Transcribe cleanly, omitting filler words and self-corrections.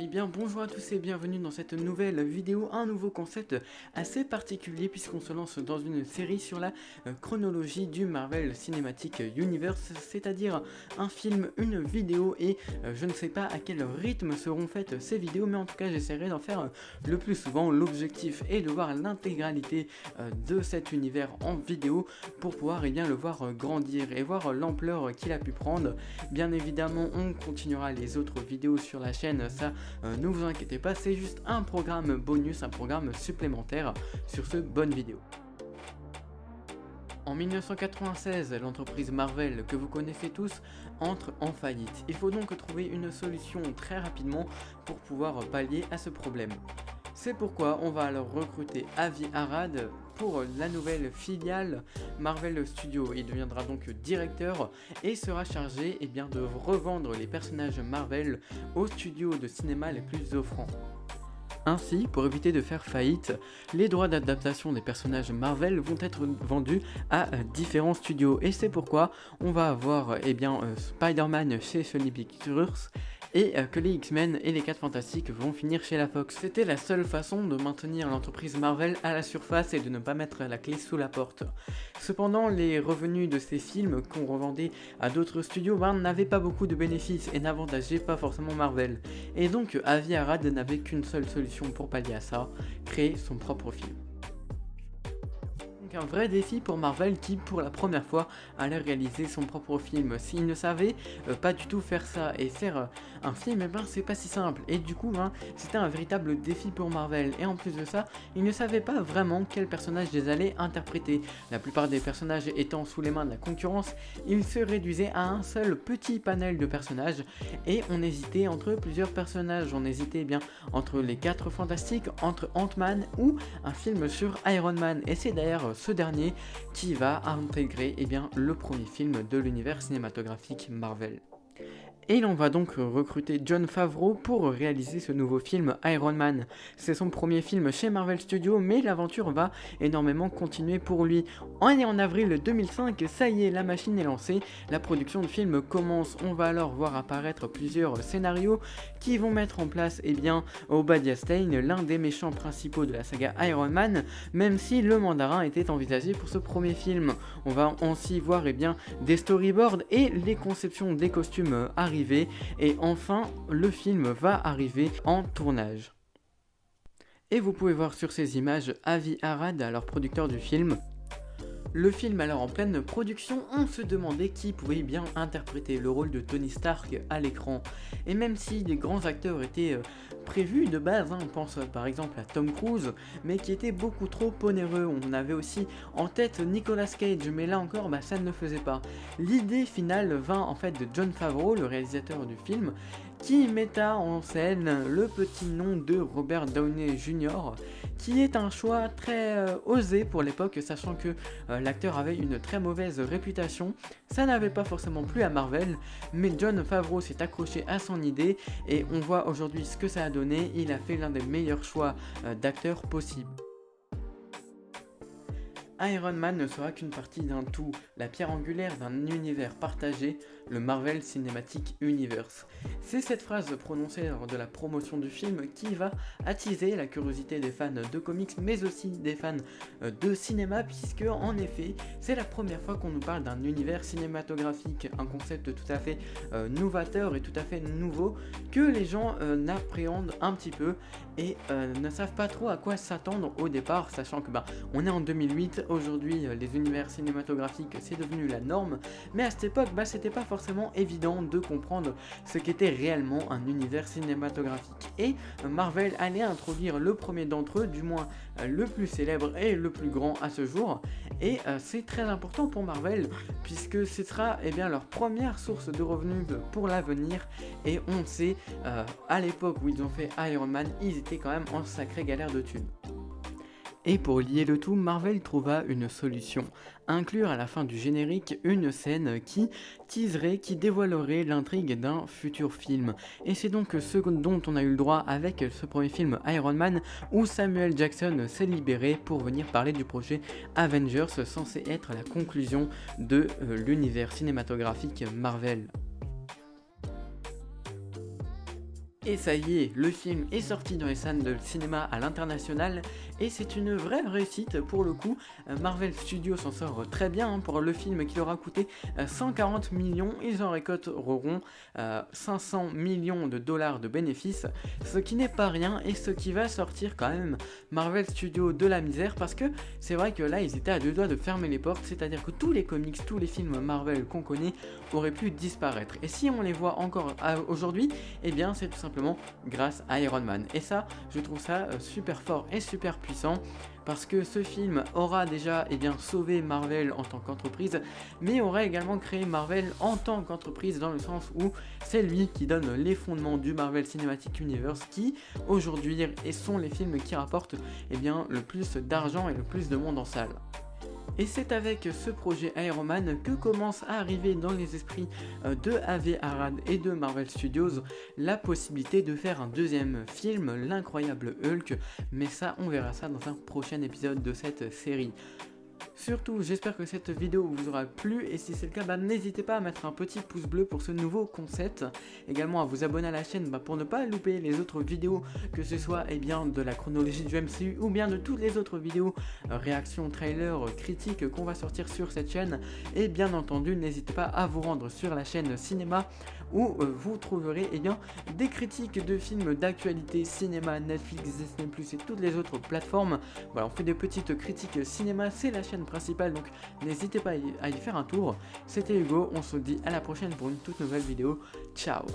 bien bonjour à tous et bienvenue dans cette nouvelle vidéo, un nouveau concept assez particulier puisqu'on se lance dans une série sur la chronologie du Marvel Cinematic Universe, c'est-à-dire un film, une vidéo et je ne sais pas à quel rythme seront faites ces vidéos, mais en tout cas j'essaierai d'en faire le plus souvent. L'objectif est de voir l'intégralité de cet univers en vidéo pour pouvoir le voir grandir et voir l'ampleur qu'il a pu prendre. Bien évidemment on continuera les autres vidéos sur la chaîne, ça ne vous inquiétez pas, c'est juste un programme bonus, un programme supplémentaire. Sur ce, bonne vidéo. En 1996, l'entreprise Marvel, que vous connaissez tous, entre en faillite. Il faut donc trouver une solution très rapidement pour pouvoir pallier à ce problème. C'est pourquoi on va alors recruter Avi Arad pour la nouvelle filiale Marvel Studios. Il deviendra donc directeur et sera chargé de revendre les personnages Marvel aux studios de cinéma les plus offrants. Ainsi, pour éviter de faire faillite, les droits d'adaptation des personnages Marvel vont être vendus à différents studios. Et c'est pourquoi on va avoir Spider-Man chez Sony Pictures et que les X-Men et les 4 Fantastiques vont finir chez la Fox. C'était la seule façon de maintenir l'entreprise Marvel à la surface et de ne pas mettre la clé sous la porte. Cependant, les revenus de ces films qu'on revendait à d'autres studios n'avaient pas beaucoup de bénéfices et n'avantageaient pas forcément Marvel. Et donc Avi Arad n'avait qu'une seule solution pour pallier à ça, créer son propre film. Un vrai défi pour Marvel qui pour la première fois allait réaliser son propre film. S'il ne savait pas du tout faire ça et faire un film, c'est pas si simple et du coup c'était un véritable défi pour Marvel. Et en plus de ça, ils ne savaient pas vraiment quel personnage ils allaient interpréter. La plupart des personnages étant sous les mains de la concurrence, ils se réduisaient à un seul petit panel de personnages et on hésitait entre plusieurs personnages. On hésitait entre les 4 Fantastiques, entre Ant-Man ou un film sur Iron Man. Et c'est d'ailleurs ce dernier qui va intégrer le premier film de l'univers cinématographique Marvel. Et l'on va donc recruter Jon Favreau pour réaliser ce nouveau film Iron Man. C'est son premier film chez Marvel Studios, mais l'aventure va énormément continuer pour lui. En avril 2005, ça y est, la machine est lancée, la production de film commence. On va alors voir apparaître plusieurs scénarios qui vont mettre en place Obadiah Stane, l'un des méchants principaux de la saga Iron Man, même si le mandarin était envisagé pour ce premier film. On va aussi voir des storyboards et les conceptions des costumes arriver et enfin le film va arriver en tournage. Et vous pouvez voir sur ces images Avi Arad, alors producteur du film. Le film alors en pleine production, on se demandait qui pouvait bien interpréter le rôle de Tony Stark à l'écran. Et même si des grands acteurs étaient prévus de base, on pense par exemple à Tom Cruise, mais qui était beaucoup trop onéreux. On avait aussi en tête Nicolas Cage, mais là encore ça ne le faisait pas. L'idée finale vint en fait de Jon Favreau, le réalisateur du film, qui metta en scène le petit nom de Robert Downey Jr., qui est un choix très osé pour l'époque, sachant que l'acteur avait une très mauvaise réputation. Ça n'avait pas forcément plu à Marvel, mais Jon Favreau s'est accroché à son idée et on voit aujourd'hui ce que ça a donné. Il a fait l'un des meilleurs choix d'acteurs possibles. Iron Man ne sera qu'une partie d'un tout, la pierre angulaire d'un univers partagé, le Marvel Cinematic Universe. C'est cette phrase prononcée lors de la promotion du film qui va attiser la curiosité des fans de comics mais aussi des fans de cinéma, puisque en effet c'est la première fois qu'on nous parle d'un univers cinématographique, un concept tout à fait novateur et tout à fait nouveau que les gens n'appréhendent un petit peu et ne savent pas trop à quoi s'attendre au départ, sachant que on est en 2008. Aujourd'hui, les univers cinématographiques, c'est devenu la norme, mais à cette époque, c'était pas forcément évident de comprendre ce qu'était réellement un univers cinématographique. Et Marvel allait introduire le premier d'entre eux, du moins le plus célèbre et le plus grand à ce jour. Et c'est très important pour Marvel, puisque ce sera leur première source de revenus pour l'avenir. Et on sait, à l'époque où ils ont fait Iron Man, ils étaient quand même en sacrée galère de thunes. Et pour lier le tout, Marvel trouva une solution, inclure à la fin du générique une scène qui teaserait, qui dévoilerait l'intrigue d'un futur film. Et c'est donc ce dont on a eu le droit avec ce premier film Iron Man, où Samuel Jackson s'est libéré pour venir parler du projet Avengers, censé être la conclusion de l'univers cinématographique Marvel. Et ça y est, le film est sorti dans les salles de cinéma à l'international et c'est une vraie réussite pour le coup. Marvel Studios s'en sort très bien pour le film qui leur a coûté 140 millions, ils en récolteront 500 millions de dollars de bénéfices, ce qui n'est pas rien et ce qui va sortir quand même Marvel Studios de la misère parce que c'est vrai que là ils étaient à deux doigts de fermer les portes, c'est-à-dire que tous les comics, tous les films Marvel qu'on connaît auraient pu disparaître. Et si on les voit encore aujourd'hui, eh bien c'est tout simplement grâce à Iron Man. Et ça, je trouve ça super fort et super puissant parce que ce film aura déjà sauvé Marvel en tant qu'entreprise, mais aura également créé Marvel en tant qu'entreprise dans le sens où c'est lui qui donne les fondements du Marvel Cinematic Universe qui aujourd'hui sont les films qui rapportent le plus d'argent et le plus de monde en salle. Et c'est avec ce projet Iron Man que commence à arriver dans les esprits de Avi Arad et de Marvel Studios la possibilité de faire un deuxième film, l'incroyable Hulk, mais ça on verra ça dans un prochain épisode de cette série. Surtout, j'espère que cette vidéo vous aura plu et si c'est le cas, n'hésitez pas à mettre un petit pouce bleu pour ce nouveau concept. Également à vous abonner à la chaîne pour ne pas louper les autres vidéos, que ce soit de la chronologie du MCU ou bien de toutes les autres vidéos, réactions, trailers, critiques qu'on va sortir sur cette chaîne. Et bien entendu, n'hésitez pas à vous rendre sur la chaîne Cinéma où vous trouverez des critiques de films d'actualité, cinéma, Netflix, Disney+, et toutes les autres plateformes. Voilà, on fait des petites critiques cinéma, c'est la chaîne principale, donc n'hésitez pas à y faire un tour. C'était Hugo, on se dit à la prochaine pour une toute nouvelle vidéo. Ciao.